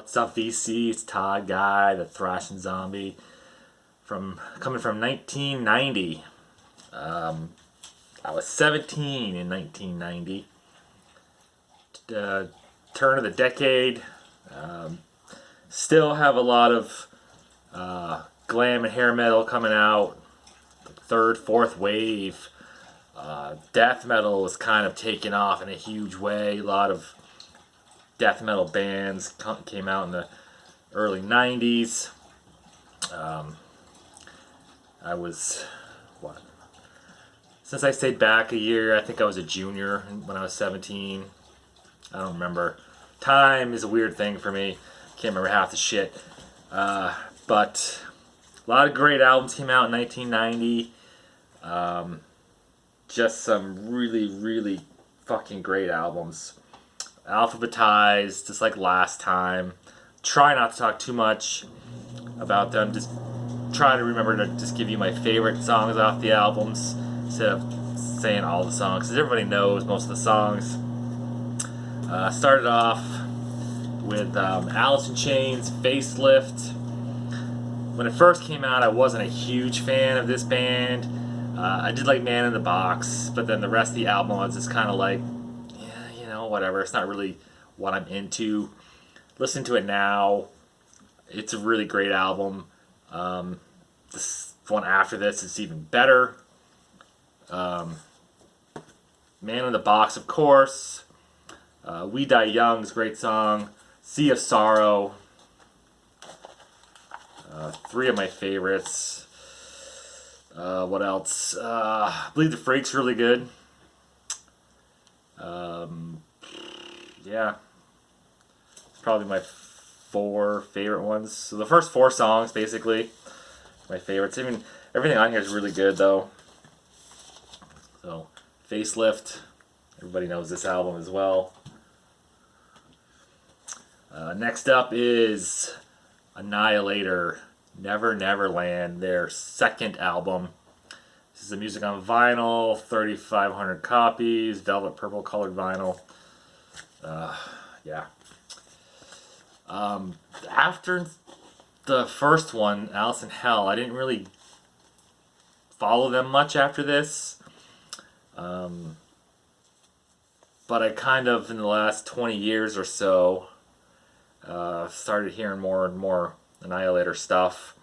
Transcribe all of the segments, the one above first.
What's up, VC? It's Todd Guy, the Thrashing Zombie, coming from 1990. I was 17 in 1990. Turn of the decade. Still have a lot of glam and hair metal coming out. Third, fourth wave. Death metal was kind of taking off in a huge way. A lot of death metal bands came out in the early 90s. I was, since I stayed back a year, I think I was a junior when I was 17. I don't remember. Time is a weird thing for me. Can't remember half the shit. But a lot of great albums came out in 1990. Just some really, really fucking great albums. Alphabetized, just like last time. Try not to talk too much about them. Just try to remember to just give you my favorite songs off the albums instead of saying all the songs, because everybody knows most of the songs. Started off with Alice in Chains' Facelift. When it first came out, I wasn't a huge fan of this band. I did like Man in the Box, but then the rest of the album was just kind of like, yeah, you know, whatever. It's not really what I'm into. Listen to it now. It's a really great album. This one after this is even better. Man in the Box, of course. We Die Young is a great song. Sea of Sorrow. Three of my favorites. What else? Bleed the Freak's really good. Yeah. Probably my four favorite ones. So the first four songs, basically, my favorites. Even everything on here is really good, though. So, Facelift. Everybody knows this album as well. Next up is Annihilator, Never Never Land, their second album. This is the music on vinyl, 3,500 copies, velvet purple colored vinyl. Yeah. After the first one, Alice in Hell, I didn't really follow them much after this. But I kind of, in the last 20 years or so, started hearing more and more Annihilator stuff.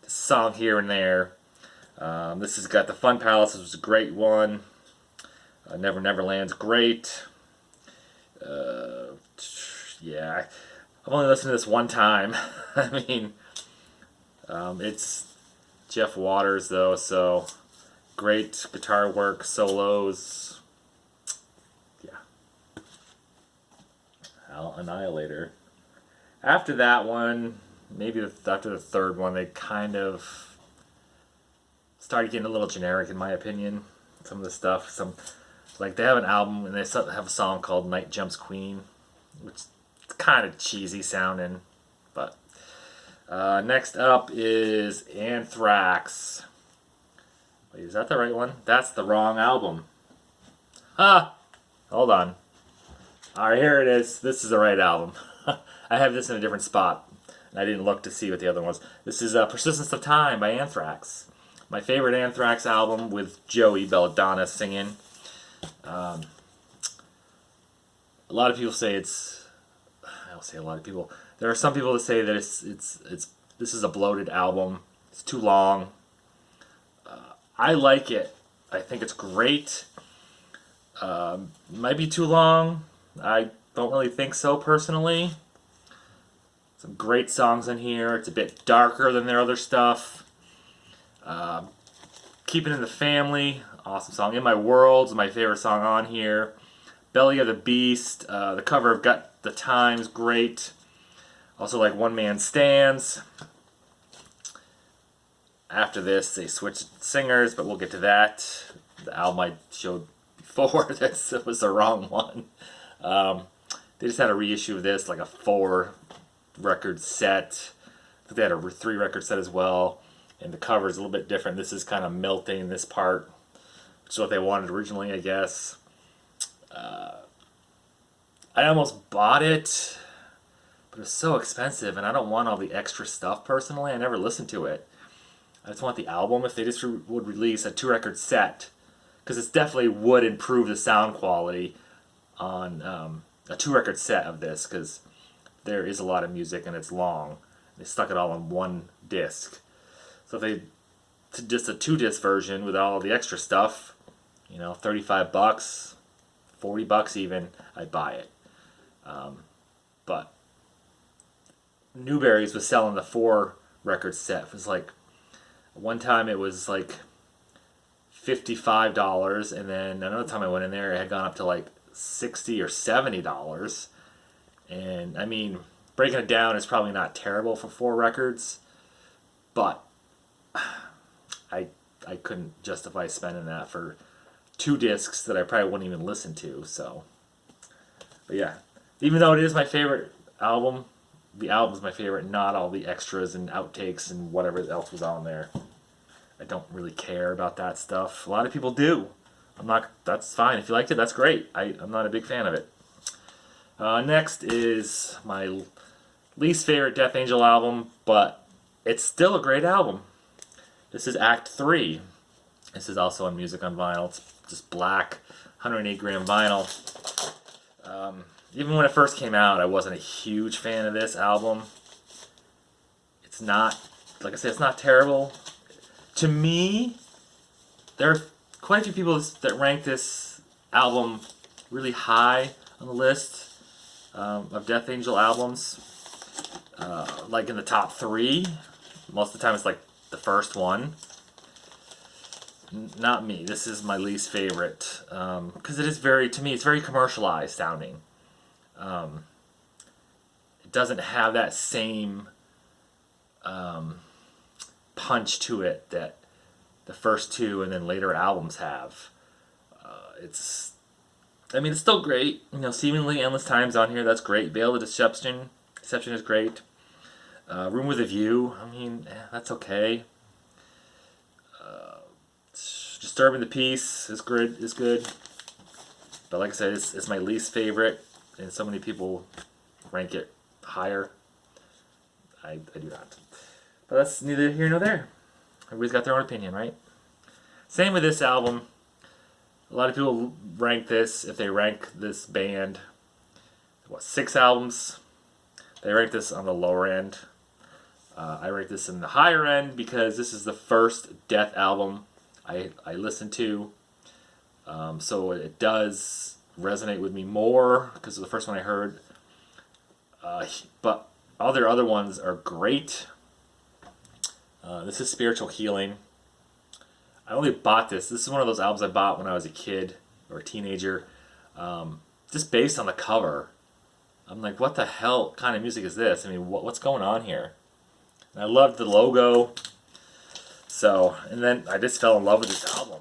The song here and there. This has got the Fun Palace, which was a great one. Never Never Land's great. Yeah, I've only listened to this one time. I mean, it's Jeff Waters though, so great guitar work, solos. Yeah. Annihilator. After that one, maybe after the third one, they kind of started getting a little generic, in my opinion. Some of the stuff, like they have an album and they have a song called Night Jumps Queen, which is kind of cheesy sounding. But next up is Anthrax. Wait, is that the right one? That's the wrong album. Hold on. Alright, here it is. This is the right album. I have this in a different spot, and I didn't look to see what the other one was. This is Persistence of Time by Anthrax. My favorite Anthrax album, with Joey Belladonna singing. A lot of people say it's... I don't say a lot of people. There are some people that say that this is a bloated album. It's too long. I like it. I think it's great. Might be too long. I don't really think so, personally. Some great songs in here. It's a bit darker than their other stuff. Keeping in the Family, awesome song. In My World is my favorite song on here. Belly of the Beast, the cover of Got the Times, great. Also like One Man Stands. After this, they switched singers, but we'll get to that. The album I showed before, this was the wrong one. They just had a reissue of this, like a 4-record set. I think they had a 3-record set as well. And the cover is a little bit different. This is kind of melting this part, which is what they wanted originally, I guess. I almost bought it, but it's so expensive, and I don't want all the extra stuff personally. I never listened to it. I just want the album. If they just would release a 2-record set, because it definitely would improve the sound quality on a 2-record set of this, because there is a lot of music and it's long. They stuck it all on one disc. So if they just a 2-disc version with all the extra stuff, you know, $35, $40 even, I'd buy it. But Newberry's was selling the 4-record set. It was like, one time it was like $55, and then another time I went in there, it had gone up to like $60 or $70. And I mean, breaking it down is probably not terrible for 4 records, but I couldn't justify spending that for 2 discs that I probably wouldn't even listen to. So, but yeah, even though it is my favorite album, the album's my favorite, not all the extras and outtakes and whatever else was on there. I don't really care about that stuff. A lot of people do. That's fine. If you liked it, that's great. I'm not a big fan of it. Next is my least favorite Death Angel album, but it's still a great album. This is Act 3. This is also on Music on Vinyl. It's just black, 108 gram vinyl. Even when it first came out, I wasn't a huge fan of this album. It's not, like I said, it's not terrible. To me, there are quite a few people that rank this album really high on the list of Death Angel albums. Like in the top 3. Most of the time it's like the first one. Not me. This is my least favorite. Because it is to me, it's very commercialized sounding. It doesn't have that same punch to it that the first 2 and then later albums have. It's still great. You know, Seemingly Endless Times on here, that's great. Veil of Deception is great. Room with a View, that's okay. Disturbing the Peace is good. But like I said, it's my least favorite, and so many people rank it higher. I do not. But that's neither here nor there. Everybody's got their own opinion, right? Same with this album. A lot of people rank this, if they rank this band, 6 albums? They rank this on the lower end. I rank this in the higher end because this is the first Death album I listened to. So it does resonate with me more because it was the first one I heard. But all their other ones are great. This is Spiritual Healing. I only bought this. This is one of those albums I bought when I was a kid or a teenager. Just based on the cover. I'm like, what the hell kind of music is this? What's going on here? And I loved the logo. So, and then I just fell in love with this album.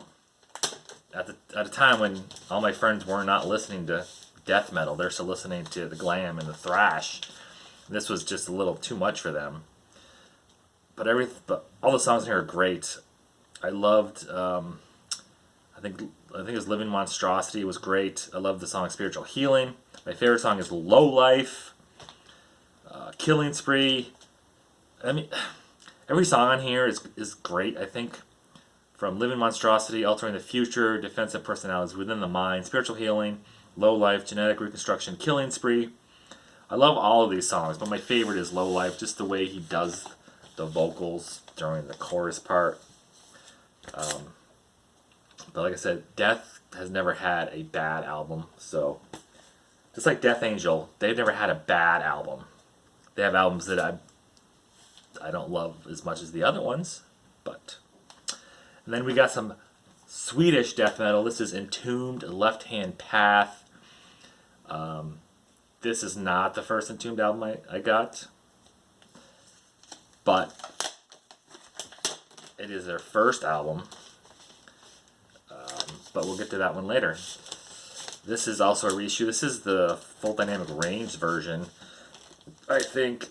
At a time when all my friends were not listening to death metal. They're still listening to the glam and the thrash. This was just a little too much for them. But all the songs here are great. I loved, I think it was Living Monstrosity was great. I love the song Spiritual Healing. My favorite song is Low Life. Killing Spree. Every song on here is great, I think. From Living Monstrosity, Altering the Future, Defensive Personalities Within the Mind, Spiritual Healing, Low Life, Genetic Reconstruction, Killing Spree. I love all of these songs, but my favorite is Low Life, just the way he does the vocals during the chorus part. But like I said, Death has never had a bad album, so just like Death Angel, they've never had a bad album. They have albums that I don't love as much as the other ones, but... And then we got some Swedish death metal. This is Intuned, Left Hand Path. This is not the first Intuned album I got, but it is their first album. But we'll get to that one later. This is also a reissue. This is the Full Dynamic Range version. I think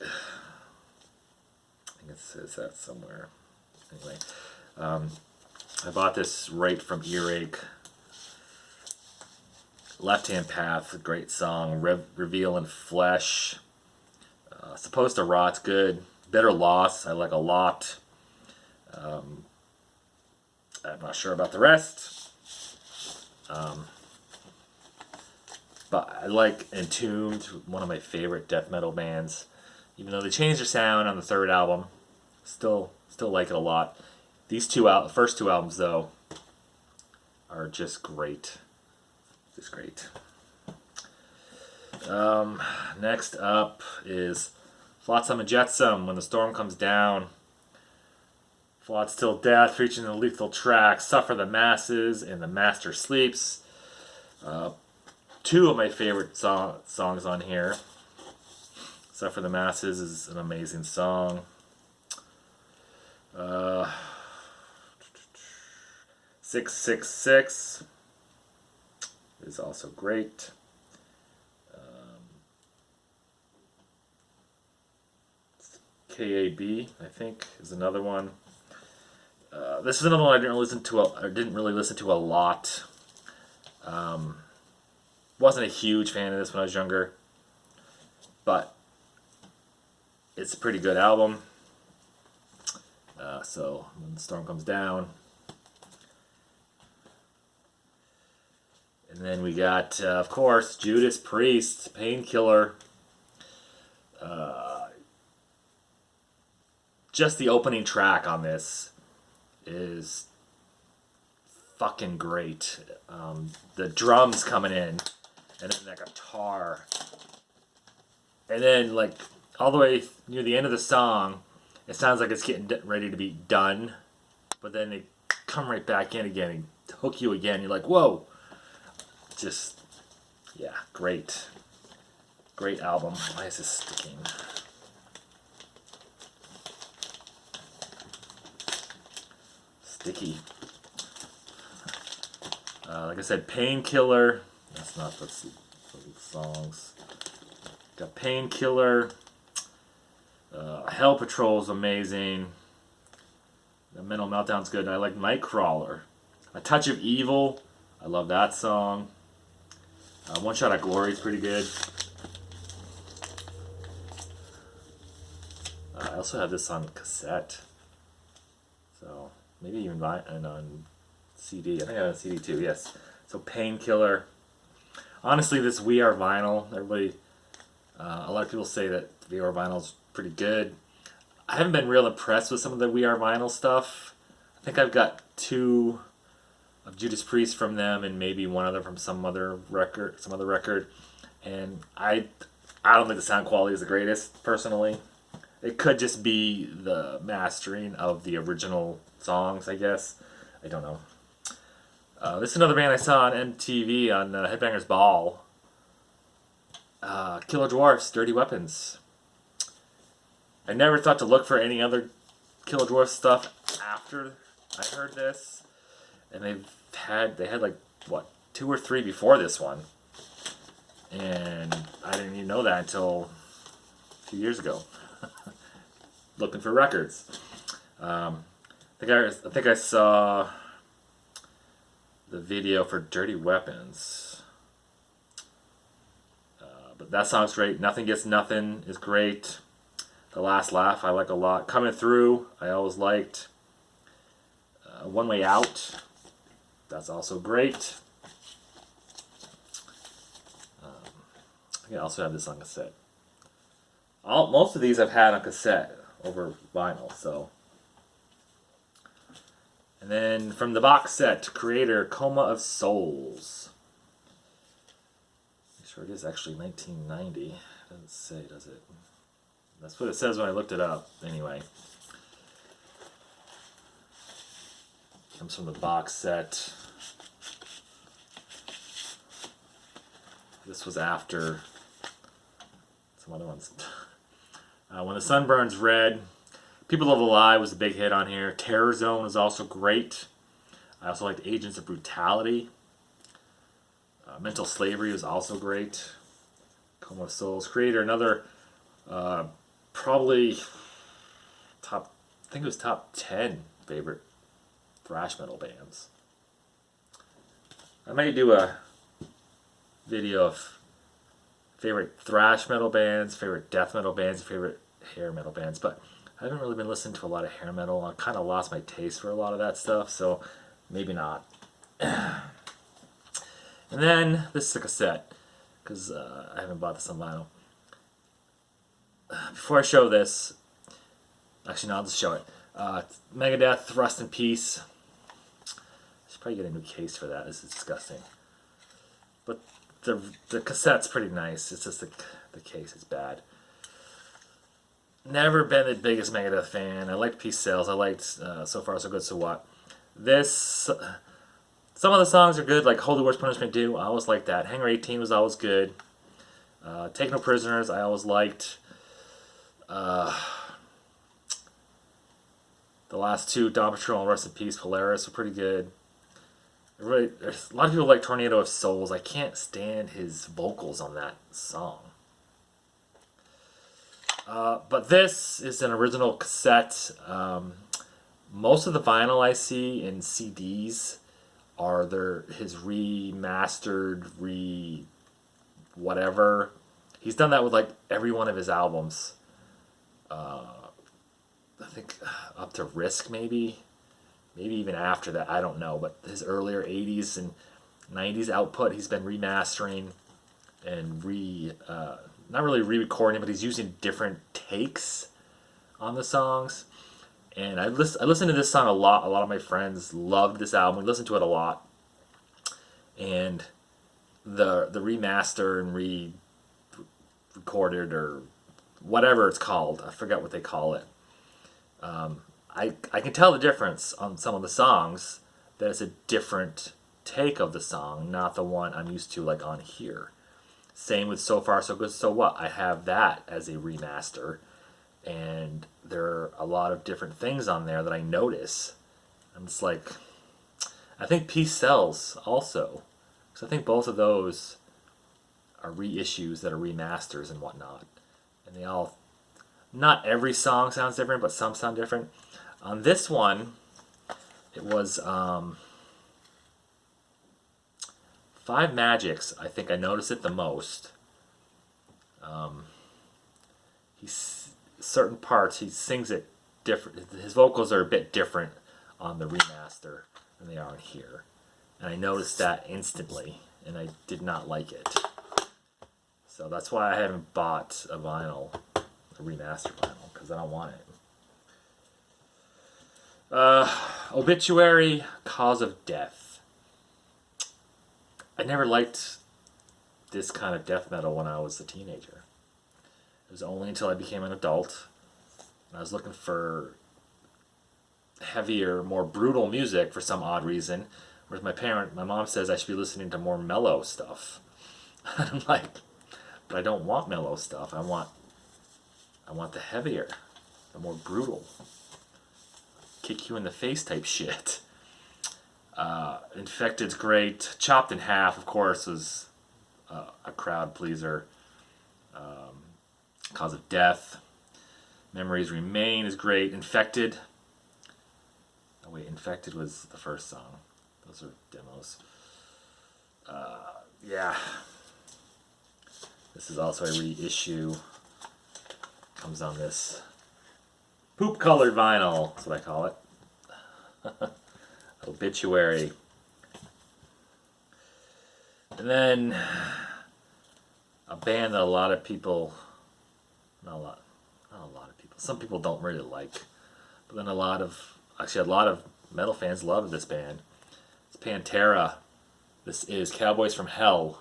it says that somewhere. Anyway, I bought this right from Earache. Left Hand Path, a great song. Reveal in Flesh. Supposed to Rot's good. Bitter Loss I like a lot. I'm not sure about the rest. But I like Intuned, one of my favorite death metal bands. Even though they changed their sound on the third album, still like it a lot. These first two albums though, are just great. Just great. Next up is Flotsam and Jetsam, When the Storm Comes Down. Flots Till Death, featuring the lethal track, Suffer the Masses, and The Master Sleeps. Two of my favorite songs on here. Suffer the Masses is an amazing song. 666 is also great. KAB, I think, is another one. This is another one I didn't really listen to a lot. Wasn't a huge fan of this when I was younger, but it's a pretty good album. So When the Storm Comes Down. And then we got, of course, Judas Priest, Painkiller. Just the opening track on this is fucking great. The drums coming in, and then that guitar. And then, like, all the way near the end of the song, it sounds like it's getting ready to be done. But then they come right back in again and hook you again. You're like, whoa. Just, yeah, great. Great album. Why is this sticking? Sticky. Like I said, Painkiller. That's not the songs. Got Painkiller. Hell Patrol is amazing. The Mental Meltdown's good. I like Nightcrawler. A Touch of Evil. I love that song. One Shot at Glory is pretty good. I also have this on cassette. So maybe even on CD. I think I have a CD too, yes. So Painkiller. Honestly, this We Are vinyl, everybody, a lot of people say that We Are vinyl is pretty good. I haven't been real impressed with some of the We Are vinyl stuff. I think I've got 2 of Judas Priest from them, and maybe one other from some other record. And I don't think the sound quality is the greatest, personally. It could just be the mastering of the original songs, I guess. I don't know. This is another band I saw on MTV on Headbangers Ball. Killer Dwarfs, Dirty Weapons. I never thought to look for any other Killer Dwarfs stuff after I heard this. And they had like, what, 2 or 3 before this one. And I didn't even know that until a few years ago. Looking for records. I think I saw the video for Dirty Weapons. But that song's great. Nothing Gets Nothing is great. The Last Laugh I like a lot. Coming Through I always liked. One Way Out, that's also great. I think I also have this on cassette. Most of these I've had on cassette over vinyl, so. And then from the box set, Creator, Coma of Souls. Make sure it is actually 1990. Doesn't say, does it? That's what it says when I looked it up, anyway. Comes from the box set. This was after some other ones. When the Sun Burns Red. People of the Lie was a big hit on here. Terror Zone is also great. I also liked Agents of Brutality. Mental Slavery was also great. Coma of Souls. Creator, another probably I think it was top 10 favorite thrash metal bands. I might do a video of favorite thrash metal bands, favorite death metal bands, favorite hair metal bands. But I haven't really been listening to a lot of hair metal. I kind of lost my taste for a lot of that stuff, so maybe not. And then this is a cassette, because I haven't bought this on vinyl. Before I show this, actually no, I'll just show it. Megadeth, Rust in Peace. I should probably get a new case for that. This is disgusting. But the cassette's pretty nice. It's just the case is bad. Never been the biggest Megadeth fan. I liked Peace Sales. I liked So Far So Good So What. This... Some of the songs are good, like Holy Wars Punishment Due. I always liked that. Hangar 18 was always good. Take No Prisoners, I always liked. The last two, Dawn Patrol and Rest in Peace, Polaris, were pretty good. Really, there's a lot of people like Tornado of Souls. I can't stand his vocals on that song. But this is an original cassette. Most of the vinyl I see in CDs are his remastered, whatever. He's done that with like every one of his albums. I think up to Risk maybe even after that, I don't know. But his earlier 80s and 90s output, he's been remastering and not really re-recording, but he's using different takes on the songs. And I listened to this song a lot. A lot of my friends loved this album. We listened to it a lot. And the remaster and re-recorded or whatever it's called, I forget what they call it. I can tell the difference on some of the songs, that it's a different take of the song, not the one I'm used to like on here. Same with So Far So Good So What. I have that as a remaster. And there are a lot of different things on there that I notice. I'm just like, I think Peace Sells also. Because I think both of those are reissues that are remasters and whatnot. And they all, not every song sounds different, but some sound different. On this one, it was Five Magics. I think I noticed it the most. Certain parts, he sings it different. His vocals are a bit different on the remaster than they are on here. And I noticed that instantly, and I did not like it. So that's why I haven't bought a remaster vinyl, because I don't want it. Obituary, Cause of Death. I never liked this kind of death metal when I was a teenager. It was only until I became an adult and I was looking for heavier, more brutal music for some odd reason. Whereas my mom says I should be listening to more mellow stuff. And I'm like, but I don't want mellow stuff. I want the heavier, the more brutal, kick you in the face type shit. Infected's great. Chopped in Half, of course, was a crowd pleaser. Cause of Death. Memories Remain is great. Infected. Oh wait, Infected was the first song. Those are demos. Yeah. This is also a reissue. Comes on this poop colored vinyl. That's what I call it. Obituary. And then a band that a lot of people, not a lot of people, some people don't really like, but then a lot of metal fans love this band. It's Pantera. This is Cowboys from Hell.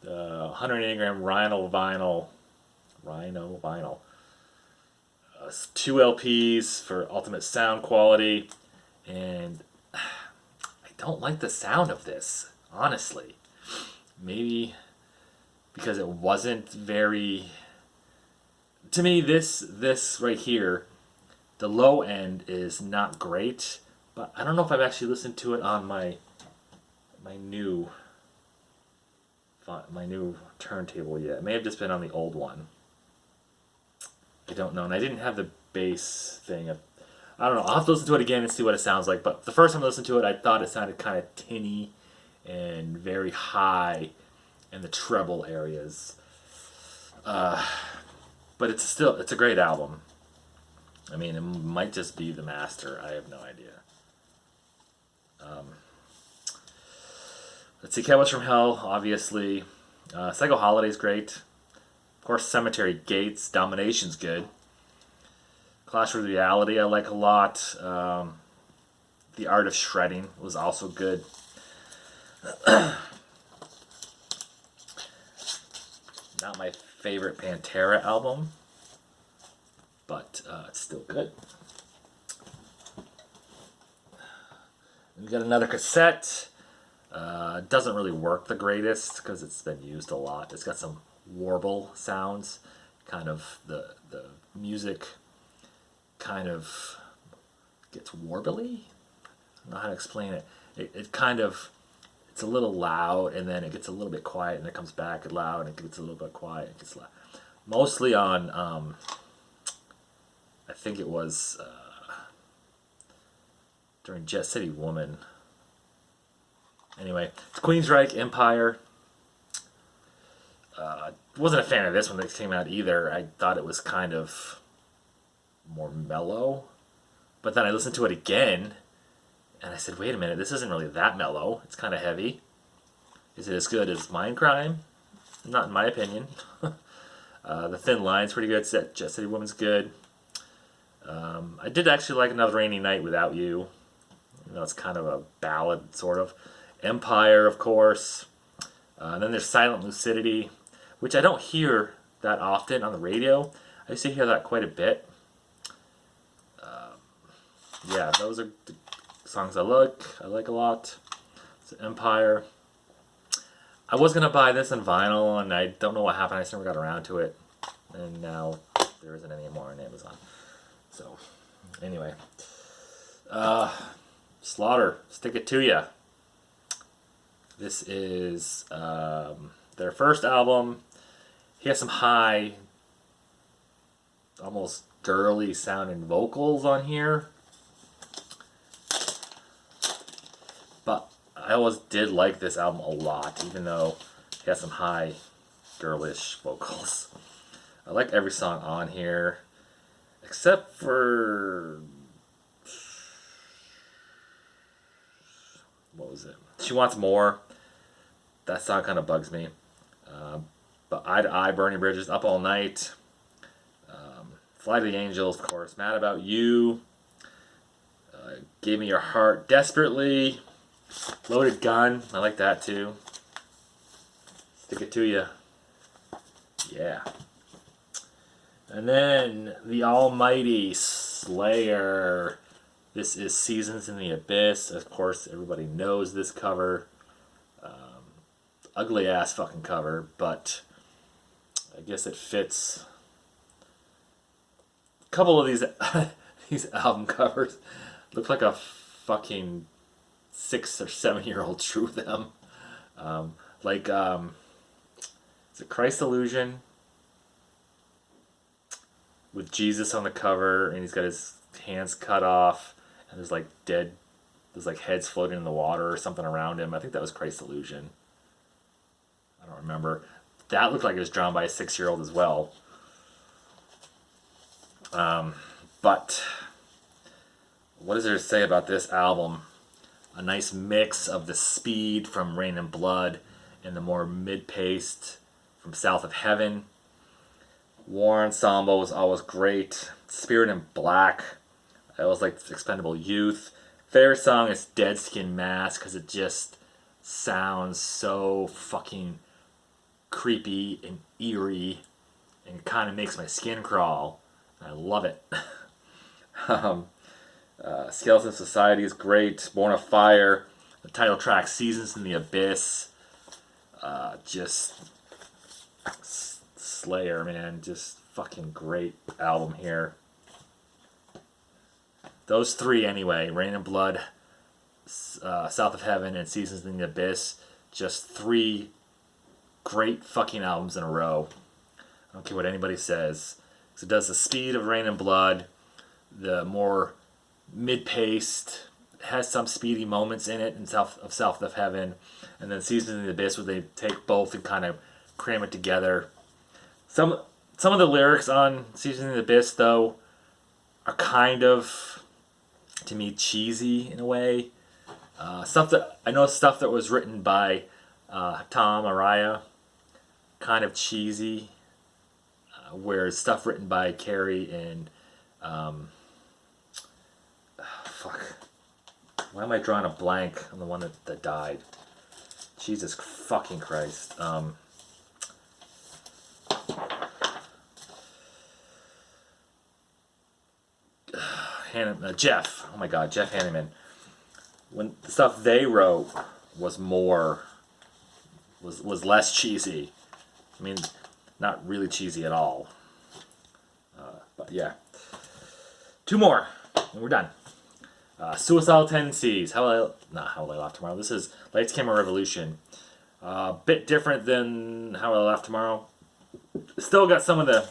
The 180 gram Rhino vinyl. 2 LPs for ultimate sound quality. And I don't like the sound of this, honestly. Maybe because it wasn't very... To me, this right here, the low end is not great, but I don't know if I've actually listened to it on my new turntable yet. It may have just been on the old one. I don't know, and I didn't have the bass thing. I don't know. I'll have to listen to it again and see what it sounds like. But the first time I listened to it, I thought it sounded kind of tinny and very high. and the treble areas. But it's a great album. I mean, it might just be the master. I have no idea. Let's see, Cowboys from Hell, obviously. Psycho Holiday's great. Of course, Cemetery Gates, Domination's good. Clash with Reality I like a lot. The Art of Shredding was also good. Not my favorite Pantera album, but it's still good. We got another cassette. Doesn't really work the greatest because it's been used a lot. It's got some warble sounds. Kind of the music kind of gets warbly. I don't know how to explain it. It kind of, it's a little loud and then it gets a little bit quiet and it comes back loud and it gets a little bit quiet. It gets loud. Mostly on, I think it was during Jet City Woman. Anyway, it's Queensryche, Empire. Wasn't a fan of this one that came out either. I thought it was kind of more mellow. But then I listened to it again, and I said, wait a minute, this isn't really that mellow. It's kind of heavy. Is it as good as Mindcrime? Not in my opinion. The Thin Line's pretty good. Jet City Woman's good. I did actually like Another Rainy Night Without You. You know, it's kind of a ballad, sort of. Empire, of course. And then there's Silent Lucidity, which I don't hear that often on the radio. I used to hear that quite a bit. Yeah, those are the songs I like a lot. So Empire. I was going to buy this on vinyl, and I don't know what happened. I just never got around to it. And now there isn't any more on Amazon. So, anyway. Slaughter, Stick It To Ya. This is their first album. He has some high, almost girly sounding vocals on here. But I always did like this album a lot, even though he has some high, girlish vocals. I like every song on here, except for... what was it? She Wants More. That song kind of bugs me. But Eye to Eye, Burning Bridges, Up All Night. Fly to the Angels, of course. Mad About You. Gave Me Your Heart Desperately. Loaded Gun. I like that too. Stick It To Ya. Yeah. And then the almighty Slayer. This is Seasons in the Abyss. Of course, everybody knows this cover. Ugly ass fucking cover, but I guess it fits. A couple of these these album covers look like a fucking 6 or 7 year old drew them. Is it Christ Illusion with Jesus on the cover, and he's got his hands cut off, and there's like heads floating in the water or something around him. I think that was Christ Illusion. I don't remember. That looked like it was drawn by a 6-year-old as well. But what is there to say about this album? A nice mix of the speed from Rain and Blood and the more mid-paced from South of Heaven. War Ensemble was always great. Spirit in Black. I always liked Expendable Youth. Favorite song is Dead Skin Mask because it just sounds so fucking creepy and eerie and kind of makes my skin crawl. I love it. Skeleton Society is great. Born of Fire. The title track, Seasons in the Abyss. Just Slayer, man. Just fucking great album here. Those three, anyway. Rain and Blood, South of Heaven, and Seasons in the Abyss. Just 3 great fucking albums in a row. I don't care what anybody says. So it does the speed of Rain and Blood, the more mid-paced has some speedy moments in it, and South of Heaven, and then Seasons in the Abyss, where they take both and kind of cram it together. Some of the lyrics on Seasons in the Abyss, though, are kind of, to me, cheesy in a way. Stuff that was written by Tom Araya, kind of cheesy, whereas stuff written by Carrie and fuck, why am I drawing a blank on the one that died? Jesus fucking Christ. Jeff. Oh my God, Jeff Hanneman. When the stuff they wrote was less cheesy. I mean, not really cheesy at all. But yeah. 2 more, and we're done. Suicidal Tendencies. How Will I Laugh Tomorrow. This is Lights, Camera, Revolution. Bit different than How Will I Laugh Tomorrow. Still got some of the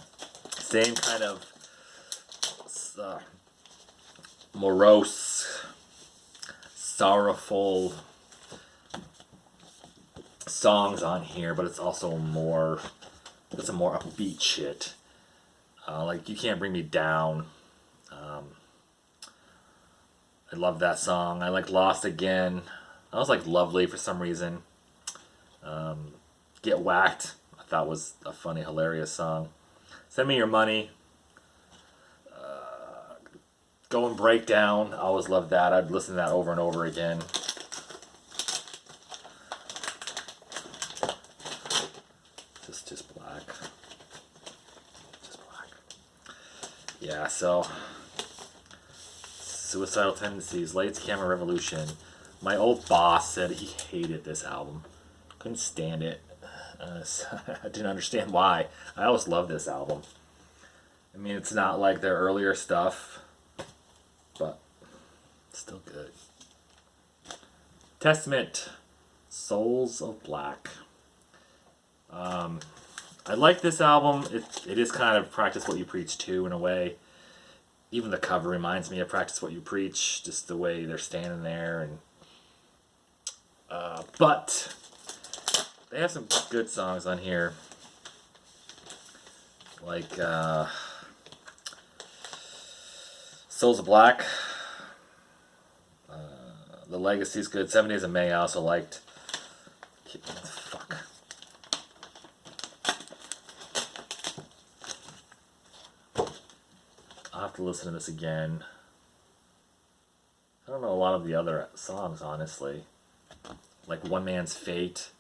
same kind of morose, sorrowful songs on here, but it's also more upbeat shit. Like You Can't Bring Me Down. I love that song. I like Lost Again. I was like Lovely for some reason. Get Whacked, I thought was a funny, hilarious song. Send Me Your Money. Go and Break Down. I always loved that. I'd listen to that over and over again. Just black. Just black. Yeah, so Suicidal Tendencies, Lights, Camera, Revolution. My old boss said he hated this album. Couldn't stand it. I didn't understand why. I always loved this album. I mean, it's not like their earlier stuff, but it's still good. Testament, Souls of Black. I like this album. It is kind of Practice What You Preach too, in a way. Even the cover reminds me of Practice What You Preach, just the way they're standing there. And but they have some good songs on here, like Souls of Black. The Legacy's good. 7 Days of May I also liked. Fuck. I'll have to listen to this again. I don't know a lot of the other songs, honestly. Like One Man's Fate.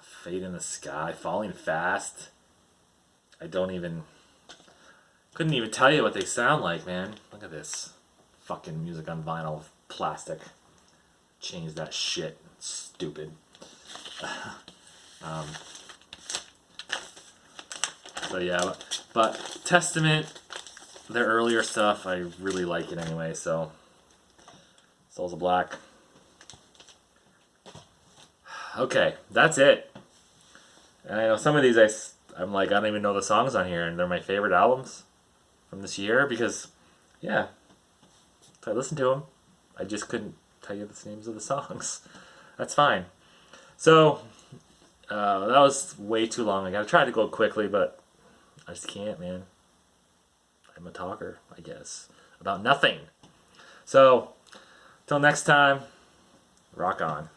Fate in the Sky. Falling Fast. Couldn't even tell you what they sound like, man. Look at this. Fucking music on vinyl. Plastic. Change that shit. Stupid. So yeah, but Testament, their earlier stuff, I really like it anyway, so Souls of Black. Okay, that's it. And I know some of these I'm like, I don't even know the songs on here, and they're my favorite albums from this year because, yeah, if I listened to them, I just couldn't tell you the names of the songs. That's fine. So, that was way too long. I gotta try to go quickly, but I just can't, man. I'm a talker, I guess, about nothing. So, till next time, rock on.